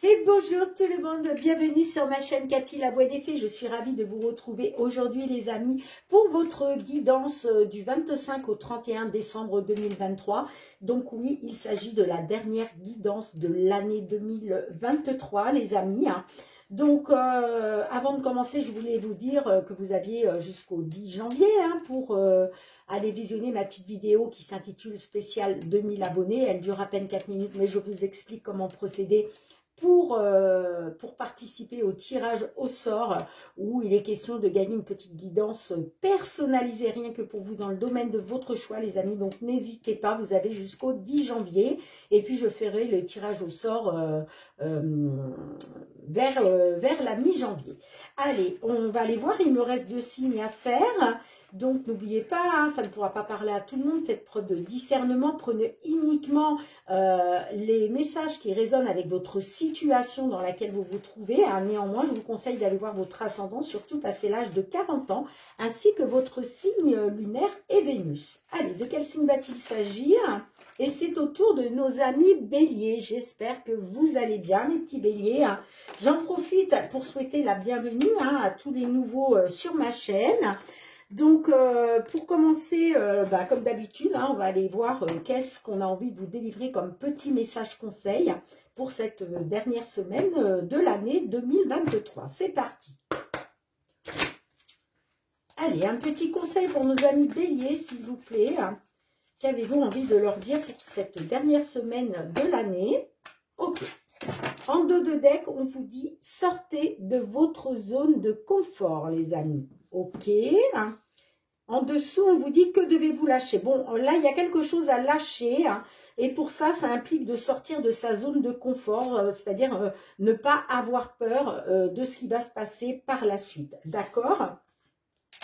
Et bonjour tout le monde, bienvenue sur ma chaîne Cathy La Voix des Fées. Je suis ravie de vous retrouver aujourd'hui les amis pour votre guidance du 25 au 31 décembre 2023. Donc oui, il s'agit de la dernière guidance de l'année 2023 les amis. Donc avant de commencer, je voulais vous dire que vous aviez jusqu'au 10 janvier pour aller visionner ma petite vidéo qui s'intitule spécial 2000 abonnés. Elle dure à peine 4 minutes mais je vous explique comment procéder pour participer au tirage au sort où il est question de gagner une petite guidance personnalisée rien que pour vous dans le domaine de votre choix les amis. Donc n'hésitez pas, vous avez jusqu'au 10 janvier et puis je ferai le tirage au sort vers la mi-janvier. Allez, on va aller voir, il me reste 2 signes à faire. Donc n'oubliez pas, ça ne pourra pas parler à tout le monde, faites preuve de discernement, prenez uniquement les messages qui résonnent avec votre situation dans laquelle vous vous trouvez. Néanmoins, je vous conseille d'aller voir votre ascendant, surtout passé l'âge de 40 ans, ainsi que votre signe lunaire et Vénus. Allez, de quel signe va-t-il s'agir? Et c'est au tour de nos amis béliers. J'espère que vous allez bien, mes petits béliers. J'en profite pour souhaiter la bienvenue à tous les nouveaux sur ma chaîne. Donc, pour commencer, comme d'habitude, on va aller voir qu'est-ce qu'on a envie de vous délivrer comme petit message conseil pour cette dernière semaine de l'année 2023. C'est parti. Allez, un petit conseil pour nos amis béliers, s'il vous plaît. Qu'avez-vous envie de leur dire pour cette dernière semaine de l'année? Ok. En dos de deck, on vous dit sortez de votre zone de confort, les amis. Ok. En dessous, on vous dit que devez-vous lâcher. Bon, là, il y a quelque chose à lâcher. Et pour ça, ça implique de sortir de sa zone de confort, c'est-à-dire ne pas avoir peur de ce qui va se passer par la suite. D'accord?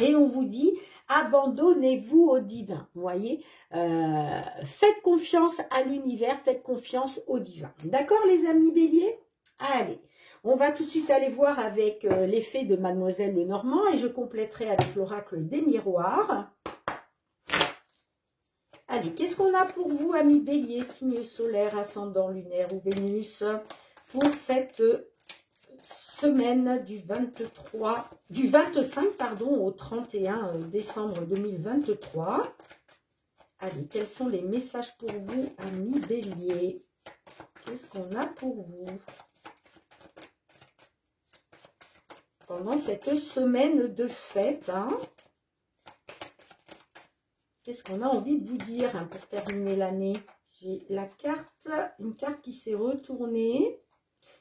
Et on vous dit, abandonnez-vous au divin. Vous voyez, faites confiance à l'univers, faites confiance au divin. D'accord, les amis béliers? Allez, on va tout de suite aller voir avec l'effet de Mademoiselle Lenormand et je compléterai avec l'oracle des miroirs. Allez, qu'est-ce qu'on a pour vous, amis béliers, signe solaire, ascendant lunaire ou Vénus, pour cette semaine du 25 au 31 décembre 2023. Allez, quels sont les messages pour vous, amis béliers? Qu'est-ce qu'on a pour vous pendant cette semaine de fête? Qu'est-ce qu'on a envie de vous dire pour terminer l'année? J'ai la carte, une carte qui s'est retournée,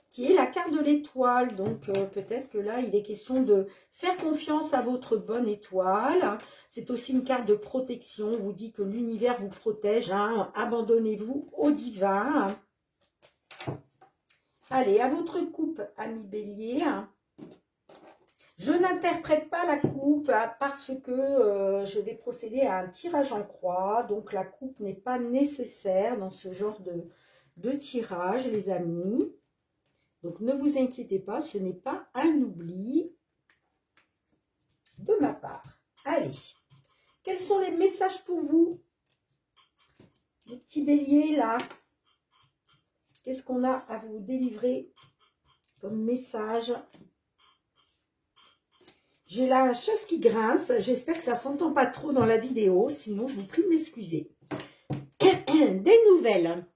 qui est la carte de l'étoile. Donc, peut-être que là, il est question de faire confiance à votre bonne étoile. C'est aussi une carte de protection. On vous dit que l'univers vous protège. Abandonnez-vous au divin. Allez, à votre coupe, amis bélier. Je n'interprète pas la coupe parce que je vais procéder à un tirage en croix. Donc, la coupe n'est pas nécessaire dans ce genre de tirage, les amis. Donc, ne vous inquiétez pas, ce n'est pas un oubli de ma part. Allez, quels sont les messages pour vous? Les petits béliers, là. Qu'est-ce qu'on a à vous délivrer comme message? J'ai la chaise qui grince. J'espère que ça ne s'entend pas trop dans la vidéo. Sinon, je vous prie de m'excuser. Des nouvelles.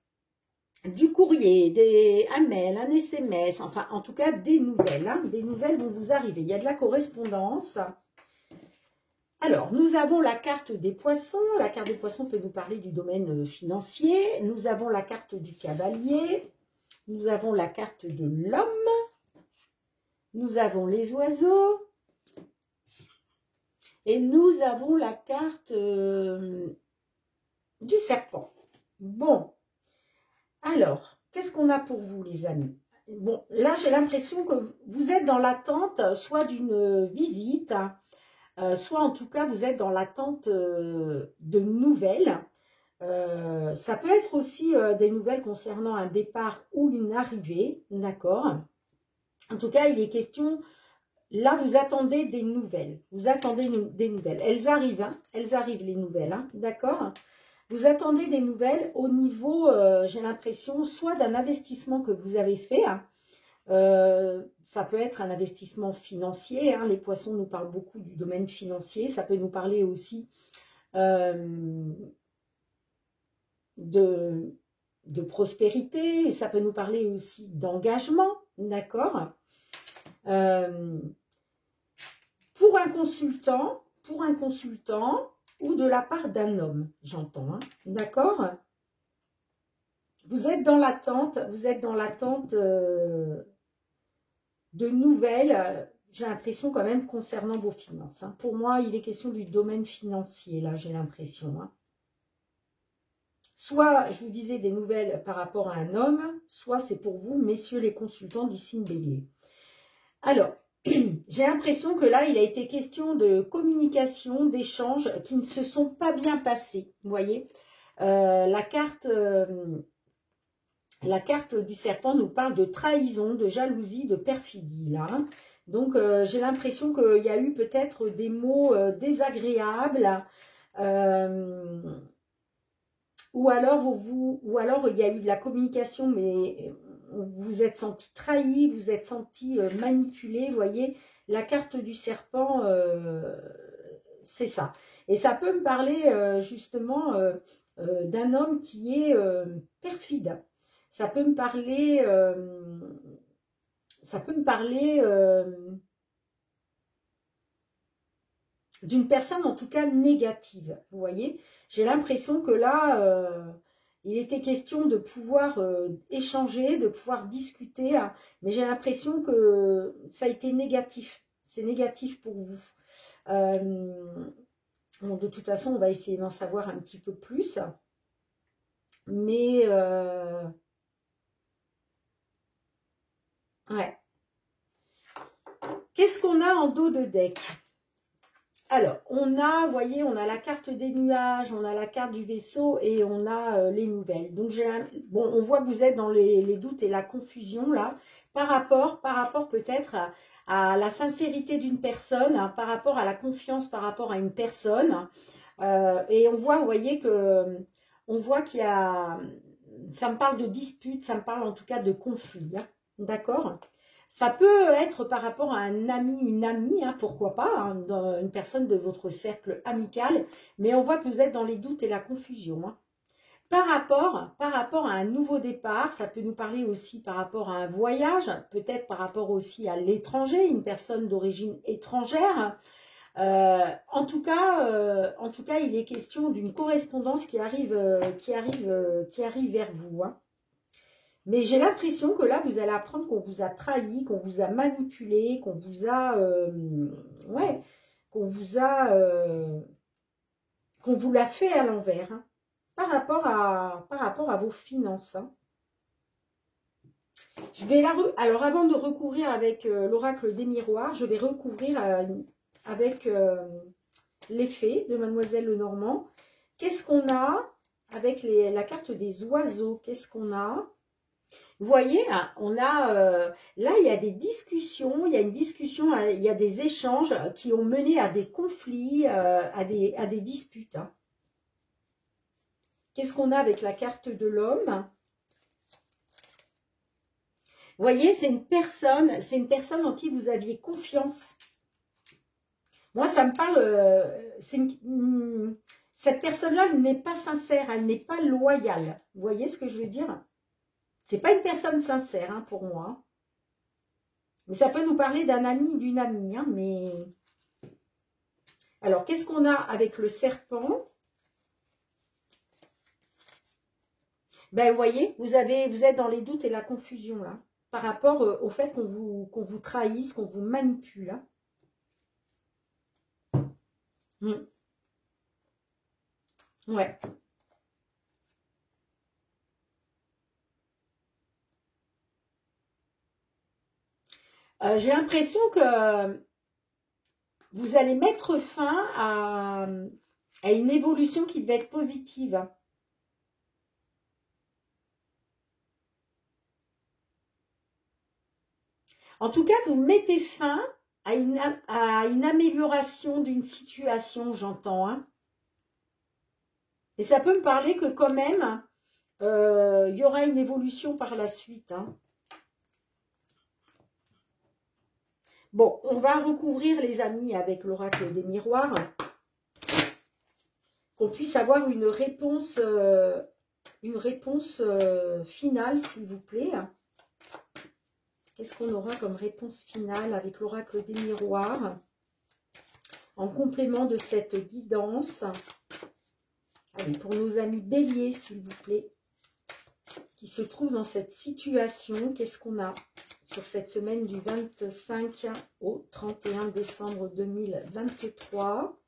Du courrier, un mail, un SMS, enfin en tout cas des nouvelles. Des nouvelles vont vous arriver. Il y a de la correspondance. Alors, nous avons la carte des poissons. La carte des poissons peut nous parler du domaine financier. Nous avons la carte du cavalier. Nous avons la carte de l'homme. Nous avons les oiseaux. Et nous avons la carte du serpent. Bon. Alors, qu'est-ce qu'on a pour vous, les amis? Bon, là, j'ai l'impression que vous êtes dans l'attente soit d'une visite, soit en tout cas, vous êtes dans l'attente de nouvelles. Ça peut être aussi des nouvelles concernant un départ ou une arrivée, d'accord? En tout cas, il est question, là, vous attendez des nouvelles. Vous attendez des nouvelles. Elles arrivent les nouvelles, d'accord? Vous attendez des nouvelles au niveau, j'ai l'impression, soit d'un investissement que vous avez fait, Ça peut être un investissement financier, hein. Les poissons nous parlent beaucoup du domaine financier. Ça peut nous parler aussi de prospérité. Ça peut nous parler aussi d'engagement, d'accord. Pour un consultant ou de la part d'un homme, j'entends, hein, d'accord. Vous êtes dans l'attente, de nouvelles, j'ai l'impression quand même concernant vos finances, hein. Pour moi, il est question du domaine financier, là, j'ai l'impression, hein. Soit, je vous disais, des nouvelles par rapport à un homme, soit c'est pour vous, messieurs les consultants du signe Bélier. Alors, j'ai l'impression que là, il a été question de communication, d'échanges qui ne se sont pas bien passés, vous voyez. La carte du serpent nous parle de trahison, de jalousie, de perfidie, là, hein. Donc, j'ai l'impression qu'il y a eu peut-être des mots désagréables, ou alors il y a eu de la communication, mais vous vous êtes senti trahi, vous êtes senti manipulé, vous voyez. La carte du serpent, c'est ça. Et ça peut me parler justement d'un homme qui est perfide. Ça peut me parler d'une personne en tout cas négative, vous voyez. J'ai l'impression que là, il était question de pouvoir échanger, de pouvoir discuter, hein, mais j'ai l'impression que ça a été négatif. C'est négatif pour vous. Bon, de toute façon, on va essayer d'en savoir un petit peu plus. Mais, ouais. Qu'est-ce qu'on a en dos de deck? Alors, on a, vous voyez, on a la carte des nuages, on a la carte du vaisseau et on a les nouvelles. Donc, bon, on voit que vous êtes dans les doutes et la confusion là, par rapport peut-être à la sincérité d'une personne, hein, par rapport à la confiance par rapport à une personne. Et on voit, vous voyez, on voit qu'il y a, ça me parle de dispute, ça me parle en tout cas de conflit, hein, d'accord? Ça peut être par rapport à un ami, une amie, hein, pourquoi pas, hein, une personne de votre cercle amical, mais on voit que vous êtes dans les doutes et la confusion, hein. Par rapport à un nouveau départ, ça peut nous parler aussi par rapport à un voyage, peut-être par rapport aussi à l'étranger, une personne d'origine étrangère. En tout cas, il est question d'une correspondance qui arrive vers vous, hein. Mais j'ai l'impression que là, vous allez apprendre qu'on vous a trahi, qu'on vous a manipulé, qu'on vous a... ouais, qu'on vous l'a fait à l'envers, hein, par rapport à vos finances, hein. Je vais alors, avant de recouvrir avec l'oracle des miroirs, je vais recouvrir avec l'effet de Mademoiselle Lenormand. Qu'est-ce qu'on a avec la carte des oiseaux? Qu'est-ce qu'on a? Vous voyez, on a là, il y a des discussions, il y a une discussion, il y a des échanges qui ont mené à des conflits, à des disputes, hein. Qu'est-ce qu'on a avec la carte de l'homme? Vous voyez, c'est une personne en qui vous aviez confiance. Moi, ça me parle, cette personne-là n'est pas sincère, elle n'est pas loyale. Vous voyez ce que je veux dire? C'est pas une personne sincère, hein, pour moi. Mais ça peut nous parler d'un ami, d'une amie, hein, mais... Alors, qu'est-ce qu'on a avec le serpent? Ben, vous voyez, vous êtes dans les doutes et la confusion, là, par rapport au fait qu'on vous trahisse, qu'on vous manipule, hein. Ouais. J'ai l'impression que vous allez mettre fin à une évolution qui devait être positive. En tout cas, vous mettez fin à une amélioration d'une situation, j'entends, hein. Et ça peut me parler que quand même, il y aura une évolution par la suite, hein. Bon, on va recouvrir les amis avec l'oracle des miroirs. Qu'on puisse avoir une réponse finale, s'il vous plaît. Qu'est-ce qu'on aura comme réponse finale avec l'oracle des miroirs en complément de cette guidance? Allez, pour nos amis béliers, s'il vous plaît, qui se trouvent dans cette situation, qu'est-ce qu'on a sur cette semaine du 25 au 31 décembre 2023?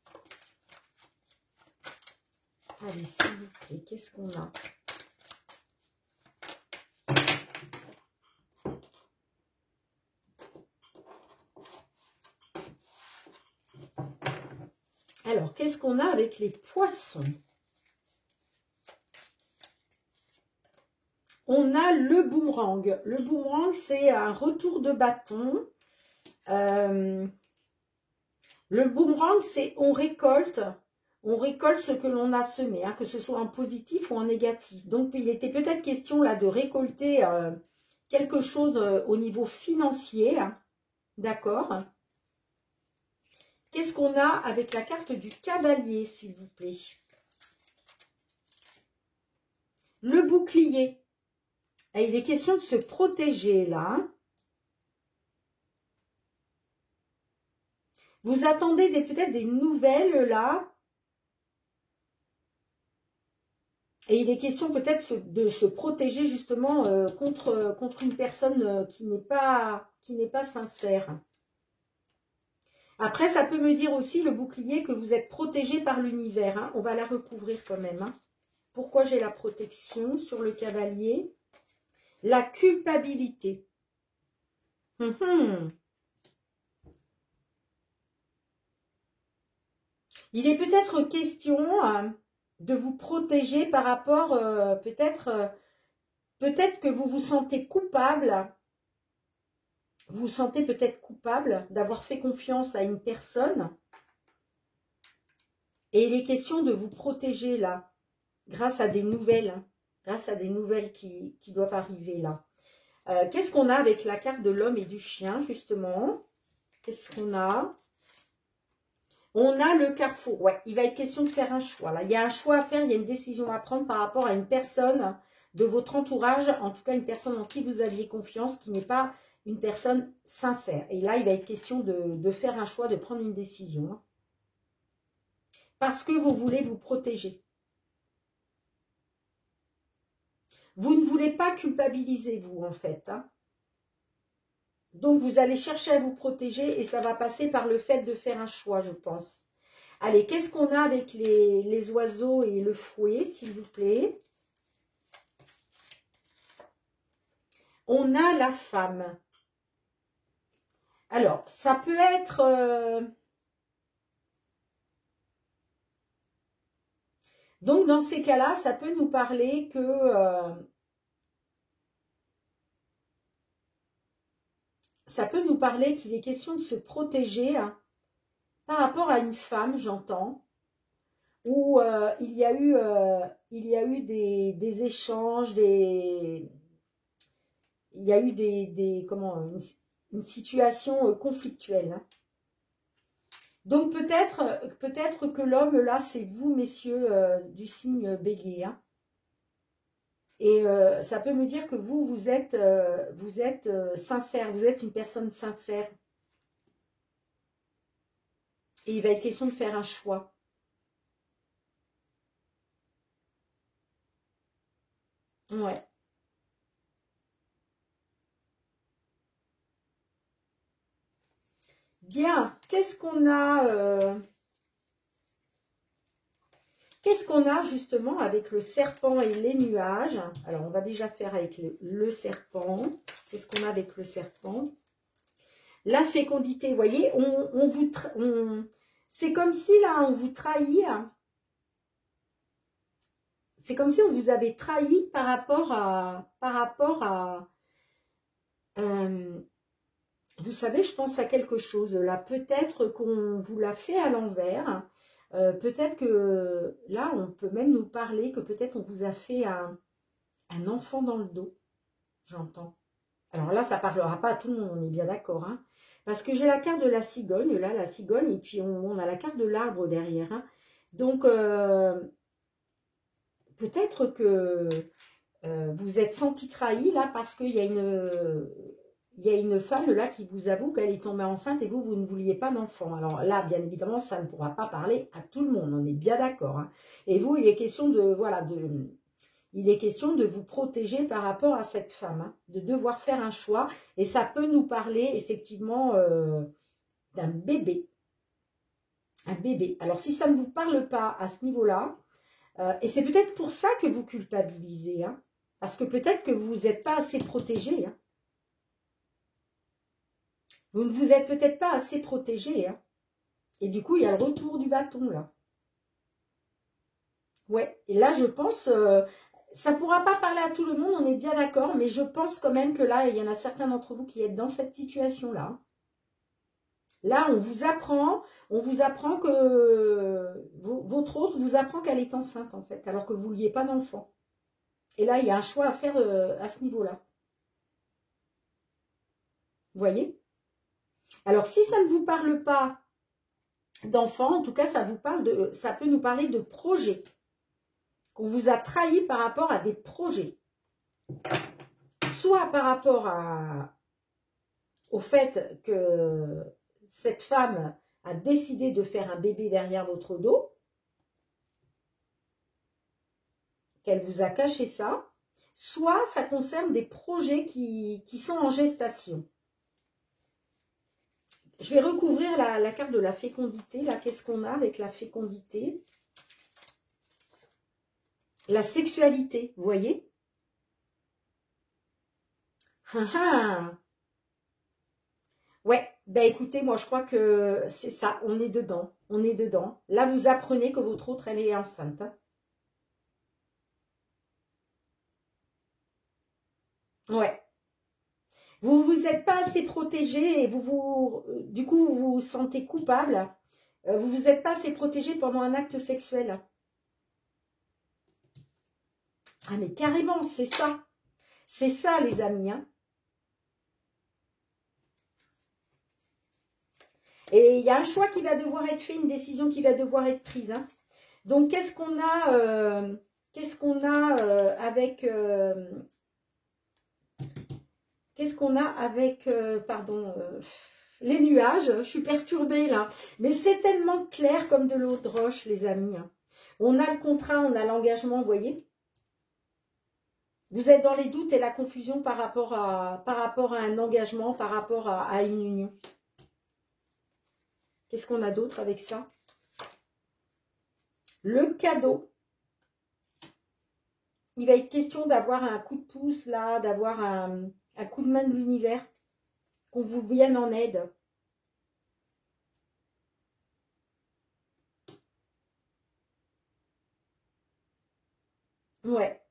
Allez, s'il vous plaît, qu'est-ce qu'on a? Alors, qu'est-ce qu'on a avec les poissons? On a le boomerang. Le boomerang, c'est un retour de bâton. Le boomerang, c'est on récolte ce que l'on a semé, hein, que ce soit en positif ou en négatif. Donc, il était peut-être question là de récolter quelque chose au niveau financier. Hein, d'accord? Qu'est-ce qu'on a avec la carte du cavalier, s'il vous plaît? Le bouclier. Et il est question de se protéger là. Vous attendez peut-être des nouvelles là. Et il est question peut-être de se protéger justement contre une personne qui n'est pas sincère. Après, ça peut me dire aussi, le bouclier, que vous êtes protégé par l'univers. Hein. On va la recouvrir quand même. Hein. Pourquoi j'ai la protection sur le cavalier? La culpabilité. Il est peut-être question de vous protéger par rapport, peut-être que vous vous sentez coupable. Vous vous sentez peut-être coupable d'avoir fait confiance à une personne. Et il est question de vous protéger là, grâce à des nouvelles. Hein, grâce à des nouvelles qui doivent arriver là. Qu'est-ce qu'on a avec la carte de l'homme et du chien, justement? Qu'est-ce qu'on a? On a le carrefour. Ouais, il va être question de faire un choix. Là, il y a un choix à faire, il y a une décision à prendre par rapport à une personne de votre entourage, en tout cas une personne en qui vous aviez confiance, qui n'est pas une personne sincère. Et là, il va être question de faire un choix, de prendre une décision. Hein, parce que vous voulez vous protéger. Vous ne voulez pas culpabiliser, vous, en fait. Hein. Donc, vous allez chercher à vous protéger et ça va passer par le fait de faire un choix, je pense. Allez, qu'est-ce qu'on a avec les oiseaux et le fouet, s'il vous plaît? On a la femme. Alors, ça peut être... Donc, dans ces cas-là, ça peut nous parler que... ça peut nous parler qu'il est question de se protéger hein, par rapport à une femme, j'entends, où il y a eu des échanges, il y a eu une situation conflictuelle. Hein. Donc peut-être que l'homme là, c'est vous, messieurs du signe Bélier. Hein. Et ça peut me dire que vous êtes sincère, vous êtes une personne sincère. Et il va être question de faire un choix. Ouais. Bien, qu'est-ce qu'on a justement avec le serpent et les nuages? Alors, on va déjà faire avec le serpent. Qu'est-ce qu'on a avec le serpent? La fécondité, vous voyez, c'est comme si là, on vous trahit. C'est comme si on vous avait trahi par rapport à vous savez, je pense à quelque chose. Là, peut-être qu'on vous l'a fait à l'envers. Peut-être que là, on peut même nous parler que peut-être on vous a fait un enfant dans le dos. J'entends. Alors là, ça ne parlera pas à tout le monde, on est bien d'accord. Hein. Parce que j'ai la carte de la cigogne, là, la cigogne, et puis on a la carte de l'arbre derrière. Hein. Donc, peut-être que vous êtes senti trahi, là, parce qu'il y a une femme, là, qui vous avoue qu'elle est tombée enceinte et vous ne vouliez pas d'enfant. Alors là, bien évidemment, ça ne pourra pas parler à tout le monde, on est bien d'accord. Hein. Et vous, il est question de, voilà, il est question de vous protéger par rapport à cette femme, hein, de devoir faire un choix. Et ça peut nous parler, effectivement, d'un bébé. Un bébé. Alors, si ça ne vous parle pas à ce niveau-là, et c'est peut-être pour ça que vous culpabilisez, hein, parce que peut-être que vous n'êtes pas assez protégé. Hein. Vous ne vous êtes peut-être pas assez protégé. Hein. Et du coup, il y a le retour du bâton, là. Ouais, et là, je pense, ça ne pourra pas parler à tout le monde, on est bien d'accord, mais je pense quand même que là, il y en a certains d'entre vous qui êtes dans cette situation-là. Là, on vous apprend que votre autre vous apprend qu'elle est enceinte, en fait, alors que vous ne vouliez pas d'enfant. Et là, il y a un choix à faire à ce niveau-là. Vous voyez? Alors, si ça ne vous parle pas d'enfant, en tout cas, ça peut nous parler de projet. Qu'on vous a trahi par rapport à des projets. Soit par rapport au fait que cette femme a décidé de faire un bébé derrière votre dos, qu'elle vous a caché ça, soit ça concerne des projets qui sont en gestation. Je vais recouvrir la carte de la fécondité. Là, qu'est-ce qu'on a avec la fécondité? La sexualité, vous voyez? Ouais, ben écoutez, moi je crois que c'est ça, on est dedans, on est dedans. Là, vous apprenez que votre autre, elle est enceinte. Hein. Ouais. Vous vous êtes pas assez protégé et du coup, vous vous sentez coupable. Vous vous êtes pas assez protégé pendant un acte sexuel. Ah mais carrément, c'est ça. C'est ça, les amis. Hein. Et il y a un choix qui va devoir être fait, une décision qui va devoir être prise. Hein. Donc, qu'est-ce qu'on a avec... qu'est-ce qu'on a avec... pardon... les nuages, je suis perturbée là. Mais c'est tellement clair comme de l'eau de roche, les amis. Hein. On a le contrat, on a l'engagement, vous voyez. Vous êtes dans les doutes et la confusion par rapport à un engagement, par rapport à une union. Qu'est-ce qu'on a d'autre avec ça? Le cadeau. Il va être question d'avoir un coup de pouce là, d'avoir un coup de main de l'univers, qu'on vous vienne en aide. Ouais.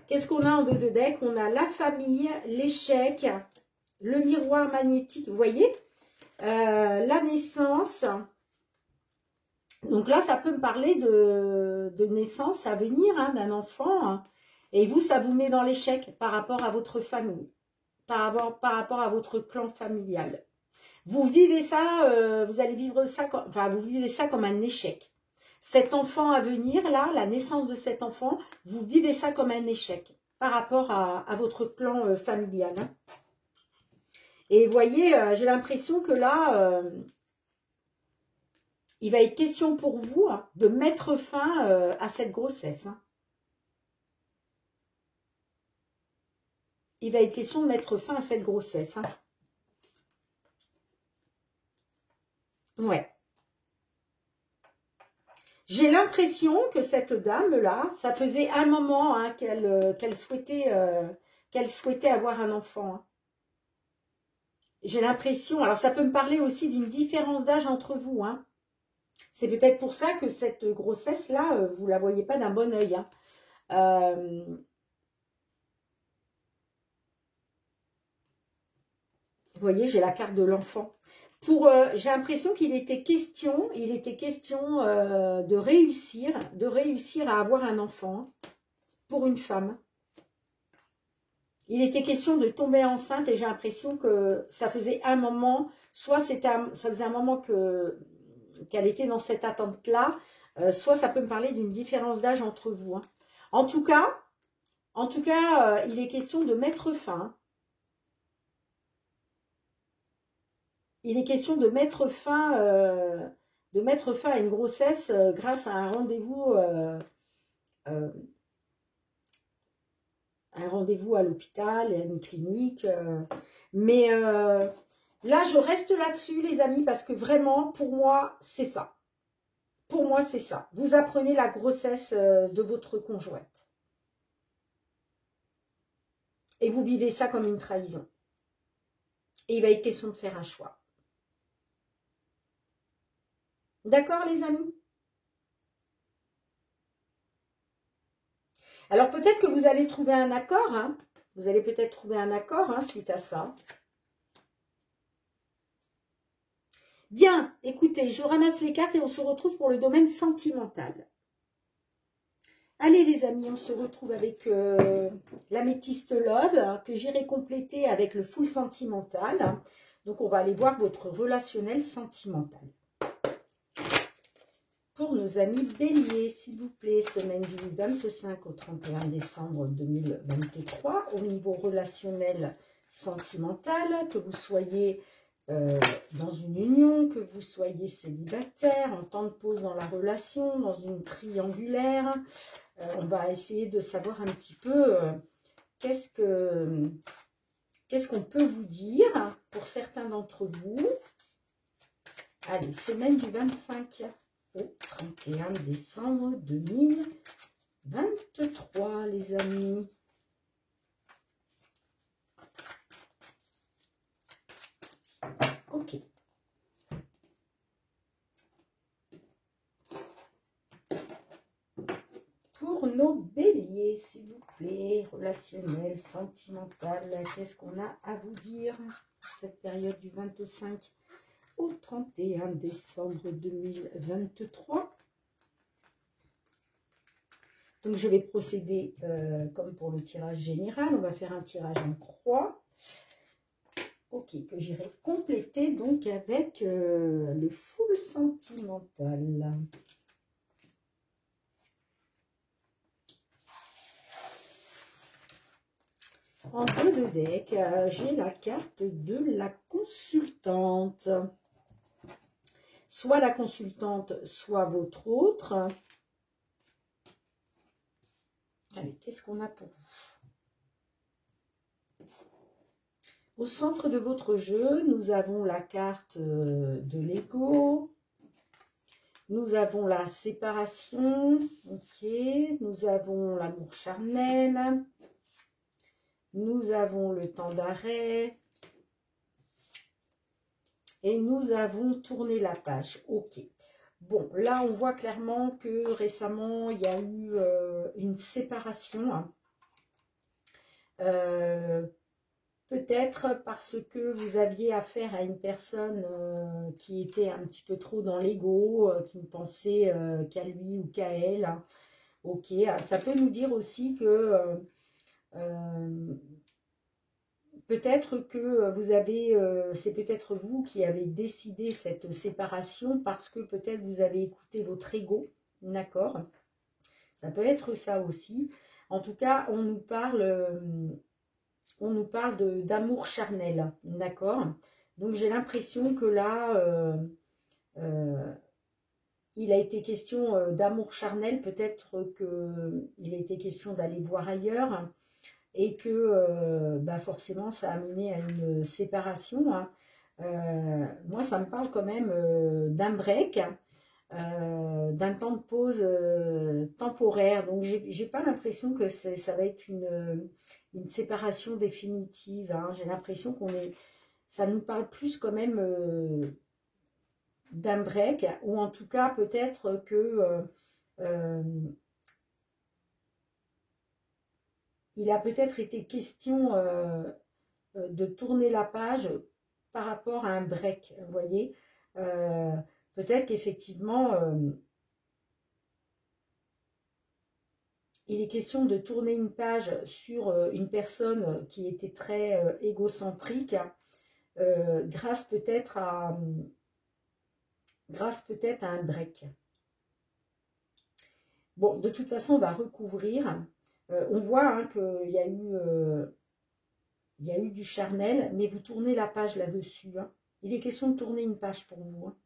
Qu'est-ce qu'on a en dos de deck? On a la famille, l'échec, le miroir magnétique, vous voyez, la naissance. Donc là, ça peut me parler de naissance à venir, hein, d'un enfant. Hein. Et vous, ça vous met dans l'échec par rapport à votre famille, par rapport à votre clan familial. Vous vivez ça, vous allez vivre ça, vous vivez ça comme un échec. Cet enfant à venir, là, la naissance de cet enfant, vous vivez ça comme un échec par rapport à votre clan familial. Hein. Et vous voyez, j'ai l'impression que là, il va être question pour vous hein, de mettre fin à cette grossesse. Hein. Il va être question de mettre fin à cette grossesse. Hein. Ouais. J'ai l'impression que cette dame-là, ça faisait un moment hein, qu'elle souhaitait avoir un enfant. Hein. J'ai l'impression, alors ça peut me parler aussi d'une différence d'âge entre vous. Hein. C'est peut-être pour ça que cette grossesse-là, vous ne la voyez pas d'un bon oeil. Hein. Vous voyez, j'ai la carte de l'enfant. j'ai l'impression qu'il était question, de réussir à avoir un enfant pour une femme. Il était question de tomber enceinte et j'ai l'impression que ça faisait un moment, soit ça faisait un moment qu'elle était dans cette attente-là, soit ça peut me parler d'une différence d'âge entre vous. Hein. En tout cas, il est question de mettre fin. Il est question de mettre fin à une grossesse grâce à un rendez-vous à l'hôpital, à une clinique. Mais là, je reste là-dessus, les amis, parce que vraiment, pour moi, c'est ça. Pour moi, c'est ça. Vous apprenez la grossesse de votre conjointe. Et vous vivez ça comme une trahison. Et il va être question de faire un choix. D'accord, les amis? Alors, peut-être que vous allez trouver un accord. Hein. Vous allez peut-être trouver un accord hein, suite à ça. Bien, écoutez, je ramasse les cartes et on se retrouve pour le domaine sentimental. Allez, les amis, on se retrouve avec l'améthyste Love hein, que j'irai compléter avec le full sentimental. Donc, on va aller voir votre relationnel sentimental. Pour nos amis béliers, s'il vous plaît, semaine du 25 au 31 décembre 2023, au niveau relationnel sentimental, que vous soyez dans une union, que vous soyez célibataire, en temps de pause dans la relation, dans une triangulaire, on va essayer de savoir un petit peu qu'est-ce qu'on peut vous dire pour certains d'entre vous. Allez, semaine du 25 au 31 décembre 2023, les amis. Ok. Pour nos béliers, s'il vous plaît, relationnel, sentimental, qu'est-ce qu'on a à vous dire pour cette période du 25 au 31 décembre 2023. Donc, je vais procéder comme pour le tirage général. On va faire un tirage en croix. Ok, que j'irai compléter donc avec le full sentimental. En deux de deck, j'ai la carte de la consultante. Soit la consultante, soit votre autre. Allez, qu'est-ce qu'on a pour vous? Au centre de votre jeu, nous avons la carte de l'ego. Nous avons la séparation. Ok. Nous avons l'amour charnel. Nous avons le temps d'arrêt. Et nous avons tourné la page. Ok. Bon, là, on voit clairement que récemment, il y a eu une séparation. Hein. Peut-être parce que vous aviez affaire à une personne qui était un petit peu trop dans l'ego, qui ne pensait qu'à lui ou qu'à elle. Hein. Ok. Ça peut nous dire aussi que... peut-être que vous avez, c'est peut-être vous qui avez décidé cette séparation parce que peut-être vous avez écouté votre ego, d'accord? Ça peut être ça aussi. En tout cas, on nous parle d'amour charnel, d'accord? Donc j'ai l'impression que là, il a été question d'amour charnel, peut-être qu'il a été question d'aller voir ailleurs. Et que forcément ça a mené à une séparation. Hein. Moi, ça me parle quand même d'un break, d'un temps de pause temporaire. Donc, j'ai pas l'impression que ça va être une séparation définitive. Hein. J'ai l'impression ça nous parle plus quand même d'un break, ou en tout cas peut-être que il a peut-être été question de tourner la page par rapport à un break, vous voyez. Peut-être qu'effectivement, il est question de tourner une page sur une personne qui était très égocentrique, grâce peut-être à un break. Bon, de toute façon, on va recouvrir. On voit hein, qu'il y a eu du charnel, mais vous tournez la page là-dessus. Hein. Il est question de tourner une page pour vous. Hein.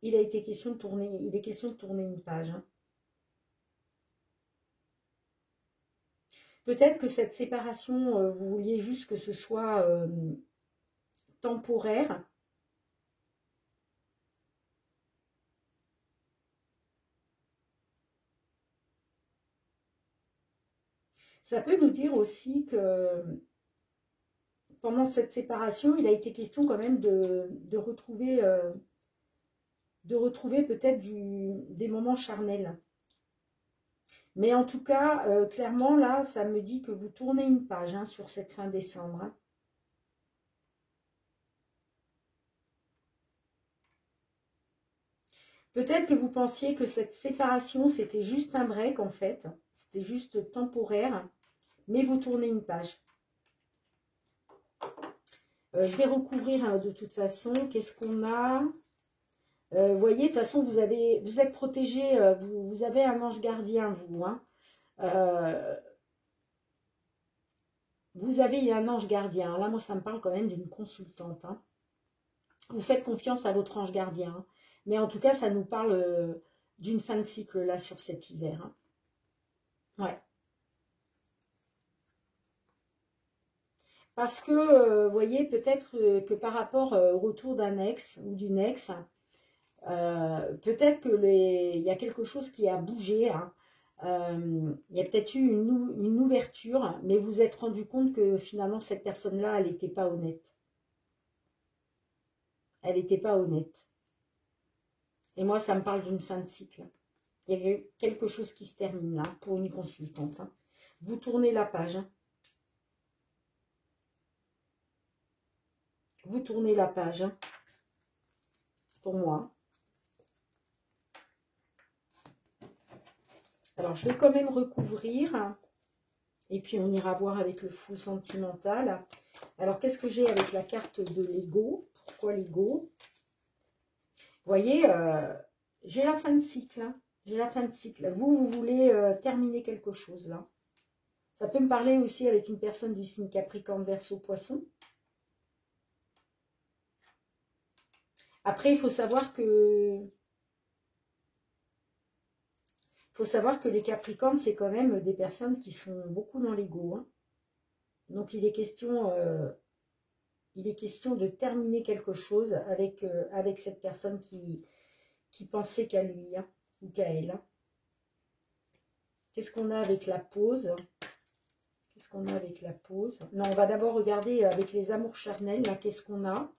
Il est question de tourner une page. Hein. Peut-être que cette séparation, vous vouliez juste que ce soit temporaire. Ça peut nous dire aussi que pendant cette séparation, il a été question quand même de retrouver peut-être des moments charnels. Mais en tout cas, clairement, là, ça me dit que vous tournez une page hein, sur cette fin décembre. Hein. Peut-être que vous pensiez que cette séparation, c'était juste un break, en fait. C'était juste temporaire. Mais vous tournez une page. Je vais recouvrir hein, de toute façon. Qu'est-ce qu'on a ? Vous voyez, de toute façon, vous êtes protégé. Vous avez un ange gardien, vous. Hein. Vous avez un ange gardien. Là, moi, ça me parle quand même d'une consultante. Hein. Vous faites confiance à votre ange gardien. Hein. Mais en tout cas, ça nous parle d'une fin de cycle, là, sur cet hiver. Hein. Ouais. Parce que, vous voyez, peut-être que par rapport au retour d'un ex ou d'une ex, peut-être qu'il y a quelque chose qui a bougé. Hein. Il y a peut-être eu une ouverture, mais vous vous êtes rendu compte que finalement, cette personne-là, elle n'était pas honnête. Elle n'était pas honnête. Et moi, ça me parle d'une fin de cycle. Il y a quelque chose qui se termine là, pour une consultante. Hein. Vous tournez la page. Hein. Vous tournez la page. Hein, pour moi. Alors, je vais quand même recouvrir. Et puis, on ira voir avec le fou sentimental. Alors, qu'est-ce que j'ai avec la carte de l'ego? Pourquoi l'ego? Vous voyez, j'ai la fin de cycle. Hein. J'ai la fin de cycle. Vous voulez terminer quelque chose, là. Ça peut me parler aussi avec une personne du signe Capricorne, Verseau, Poisson. Après, il faut savoir que... les Capricornes, c'est quand même des personnes qui sont beaucoup dans l'ego. Hein. Donc, il est question de terminer quelque chose avec cette personne qui pensait qu'à lui hein, ou qu'à elle. Hein. Qu'est-ce qu'on a avec la pause? Qu'est-ce qu'on a avec la pause? Non, on va d'abord regarder avec les amours charnels. Là, qu'est-ce qu'on a?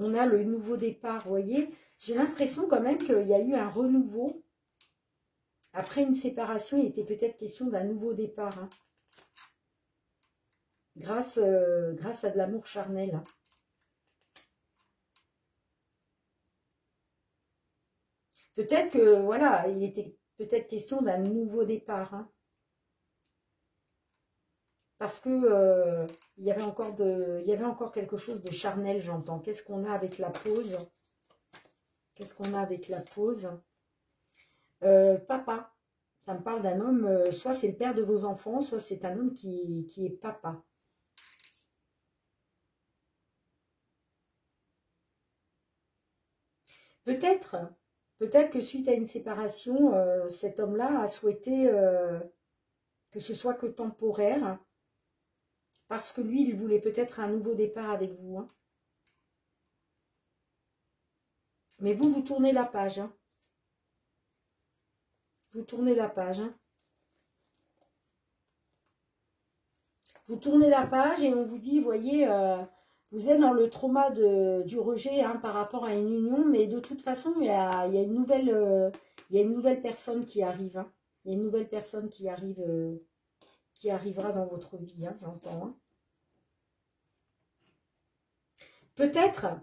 On a le nouveau départ, vous voyez. J'ai l'impression quand même qu'il y a eu un renouveau. Après une séparation, il était peut-être question d'un nouveau départ. Hein. Grâce à de l'amour charnel. Hein. Peut-être que, voilà, il était peut-être question d'un nouveau départ. Hein. Parce que il y avait encore quelque chose de charnel, j'entends. Qu'est-ce qu'on a avec la pause? Qu'est-ce qu'on a avec la pause? Papa. Ça me parle d'un homme, soit c'est le père de vos enfants, soit c'est un homme qui est papa. Peut-être que suite à une séparation, cet homme-là a souhaité que ce soit que temporaire, parce que lui, il voulait peut-être un nouveau départ avec vous. Hein. Mais vous tournez la page. Hein. Vous tournez la page. Hein. Vous tournez la page et on vous dit, voyez, vous êtes dans le trauma du rejet hein, par rapport à une union, mais de toute façon, il y a une nouvelle personne qui arrive. Hein. Il y a une nouvelle personne qui arrive qui arrivera dans votre vie, hein, j'entends. Hein. Peut-être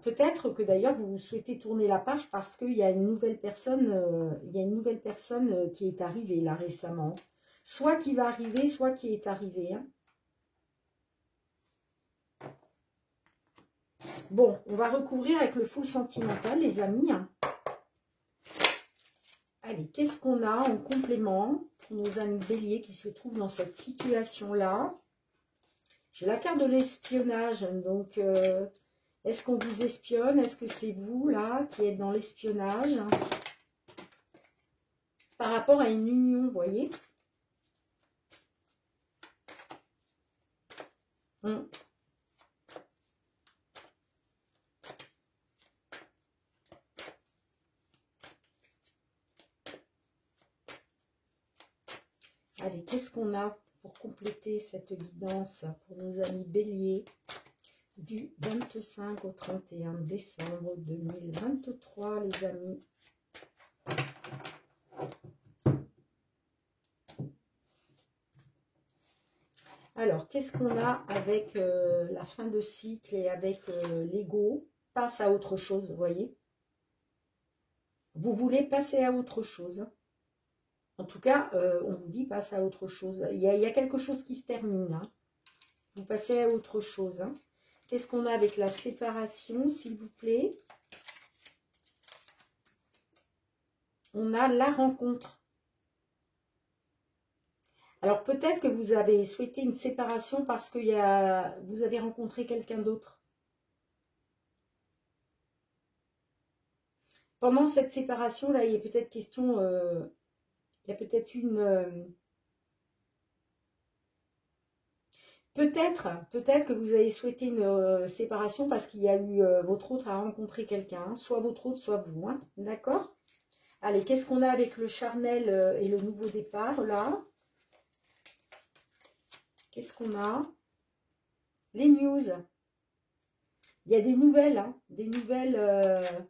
que d'ailleurs vous souhaitez tourner la page parce qu'il y a une nouvelle personne, qui est arrivée là récemment. Soit qui va arriver, soit qui est arrivée. Hein. Bon, on va recouvrir avec le full sentimental, les amis. Allez, qu'est-ce qu'on a en complément pour nos amis béliers qui se trouvent dans cette situation-là? J'ai la carte de l'espionnage, donc est-ce qu'on vous espionne? Est-ce que c'est vous, là, qui êtes dans l'espionnage? Par rapport à une union, vous voyez? Allez, qu'est-ce qu'on a pour compléter cette guidance pour nos amis béliers du 25 au 31 décembre 2023, les amis? Alors, qu'est-ce qu'on a avec la fin de cycle et avec l'ego? Passe à autre chose, vous voyez? Vous voulez passer à autre chose. En tout cas, on vous dit passe à autre chose. Il y a quelque chose qui se termine. Hein. Vous passez à autre chose. Hein. Qu'est-ce qu'on a avec la séparation, s'il vous plaît? On a la rencontre. Alors, peut-être que vous avez souhaité une séparation parce que vous avez rencontré quelqu'un d'autre. Pendant cette séparation-là, il y a peut-être question... il y a peut-être une... Peut-être que vous avez souhaité une séparation parce qu'il y a eu votre autre a rencontré quelqu'un, hein, soit votre autre, soit vous, hein, d'accord? Allez, qu'est-ce qu'on a avec le charnel et le nouveau départ, là? Qu'est-ce qu'on a? Les news. Il y a des nouvelles, hein, des nouvelles...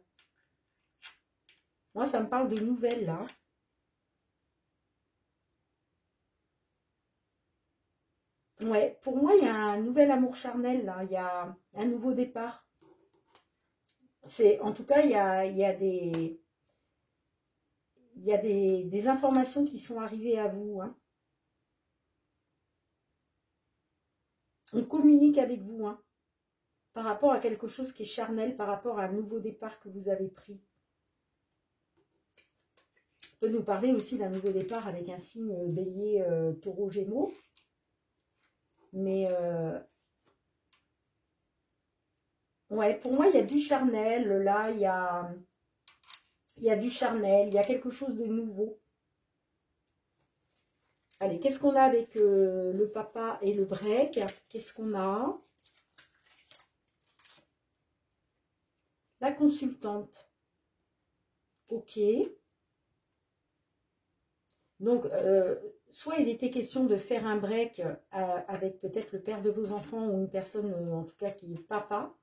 Moi, ça me parle de nouvelles, là. Ouais, pour moi, il y a un nouvel amour charnel, là. Il y a un nouveau départ. En tout cas, il y a des informations qui sont arrivées à vous. Hein. On communique avec vous, hein, par rapport à quelque chose qui est charnel, par rapport à un nouveau départ que vous avez pris. On peut nous parler aussi d'un nouveau départ avec un signe bélier, taureau, gémeaux. Mais, ouais, pour moi, il y a du charnel. Là, il y a du charnel, il y a quelque chose de nouveau. Allez, qu'est-ce qu'on a avec le papa et le break? Qu'est-ce qu'on a? La consultante. Ok. Donc, soit il était question de faire un break avec peut-être le père de vos enfants ou une personne, en tout cas, qui est papa.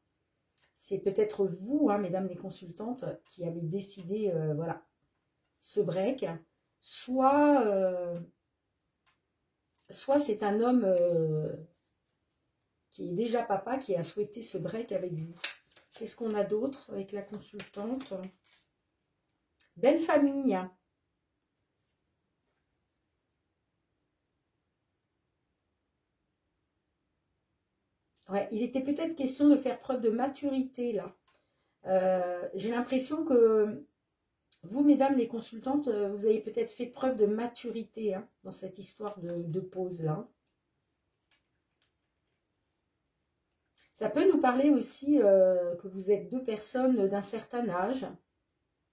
C'est peut-être vous, hein, mesdames les consultantes, qui avez décidé, voilà, ce break. Soit c'est un homme qui est déjà papa, qui a souhaité ce break avec vous. Qu'est-ce qu'on a d'autre avec la consultante? Belle famille. Ouais, il était peut-être question de faire preuve de maturité, là. J'ai l'impression que vous, mesdames les consultantes, vous avez peut-être fait preuve de maturité, hein, dans cette histoire de pause-là. Ça peut nous parler aussi que vous êtes deux personnes d'un certain âge.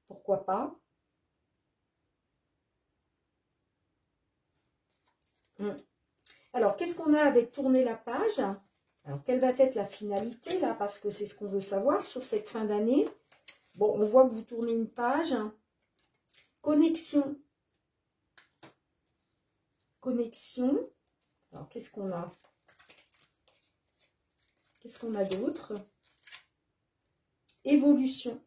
Pourquoi pas? Alors, qu'est-ce qu'on a avec tourner la page? Alors, quelle va être la finalité, là? Parce que c'est ce qu'on veut savoir sur cette fin d'année. Bon, on voit que vous tournez une page. Connexion. Connexion. Alors, qu'est-ce qu'on a? Qu'est-ce qu'on a d'autre? Évolution.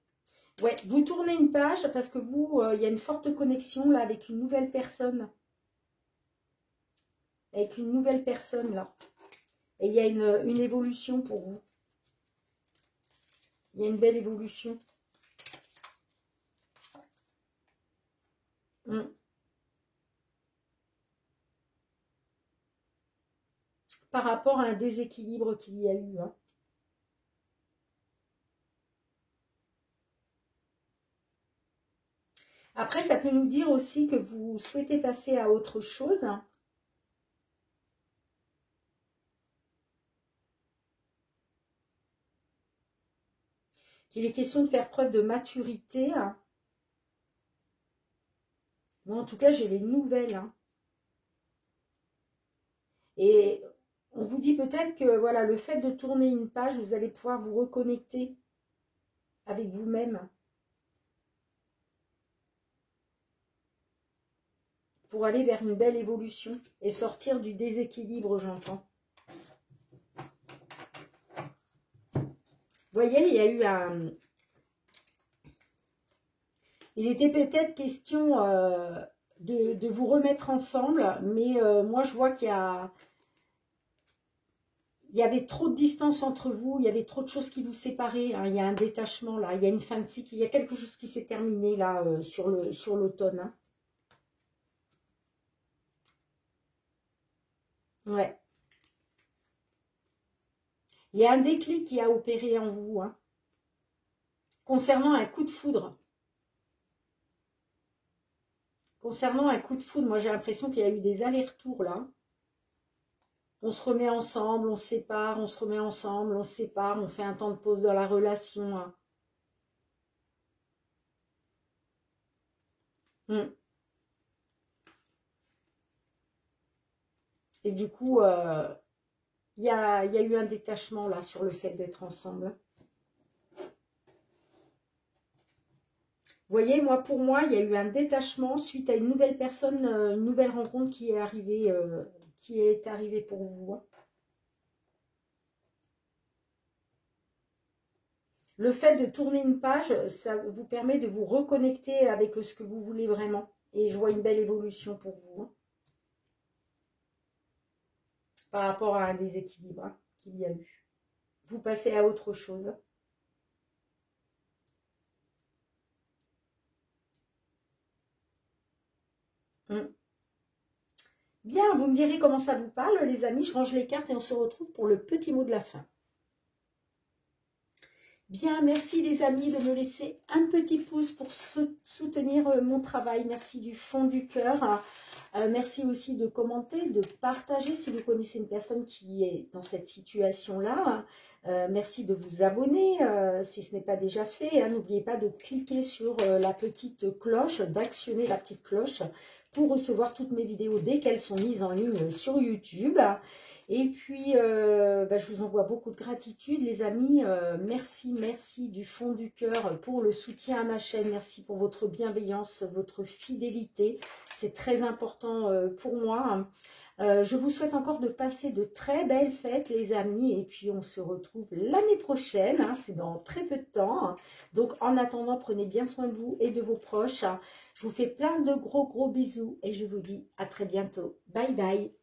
Ouais, vous tournez une page parce que vous, il y a une forte connexion là avec une nouvelle personne. avec une nouvelle personne là. Et il y a une évolution pour vous. Il y a une belle évolution. Par rapport à un déséquilibre qu'il y a eu. Hein. Après, ça peut nous dire aussi que vous souhaitez passer à autre chose. Qu'il est question de faire preuve de maturité. Moi, en tout cas, j'ai les nouvelles. Hein. Et on vous dit peut-être que voilà, le fait de tourner une page, vous allez pouvoir vous reconnecter avec vous-même. Pour aller vers une belle évolution et sortir du déséquilibre, j'entends. Vous voyez, il y a eu un... Il était peut-être question de vous remettre ensemble, mais moi, je vois qu'il y a... Il y avait trop de distance entre vous, il y avait trop de choses qui vous séparaient. Hein, il y a un détachement là, il y a une fin de cycle, il y a quelque chose qui s'est terminé là sur l'automne. Hein. Ouais. Il y a un déclic qui a opéré en vous. Hein, concernant un coup de foudre. Concernant un coup de foudre, moi j'ai l'impression qu'il y a eu des allers-retours là. On se remet ensemble, on se sépare, on se remet ensemble, on se sépare, on fait un temps de pause dans la relation. Hein. Et du coup, il y a eu un détachement là sur le fait d'être ensemble. Vous voyez, moi, pour moi, il y a eu un détachement suite à une nouvelle personne, une nouvelle rencontre qui est arrivée pour vous. Hein. Le fait de tourner une page, ça vous permet de vous reconnecter avec ce que vous voulez vraiment. Et je vois une belle évolution pour vous. Hein. Par rapport à un déséquilibre hein, qu'il y a eu. Vous passez à autre chose. Bien, vous me direz comment ça vous parle, les amis. Je range les cartes et on se retrouve pour le petit mot de la fin. Bien, merci les amis de me laisser un petit pouce pour soutenir mon travail. Merci du fond du cœur. Merci aussi de commenter, de partager si vous connaissez une personne qui est dans cette situation-là. Merci de vous abonner si ce n'est pas déjà fait. Hein. N'oubliez pas de cliquer sur la petite cloche, d'actionner la petite cloche pour recevoir toutes mes vidéos dès qu'elles sont mises en ligne sur YouTube. Et puis, je vous envoie beaucoup de gratitude, les amis. Merci du fond du cœur pour le soutien à ma chaîne. Merci pour votre bienveillance, votre fidélité. C'est très important pour moi. Je vous souhaite encore de passer de très belles fêtes, les amis. Et puis, on se retrouve l'année prochaine. Hein, c'est dans très peu de temps. Donc, en attendant, prenez bien soin de vous et de vos proches. Je vous fais plein de gros bisous et je vous dis à très bientôt. Bye bye.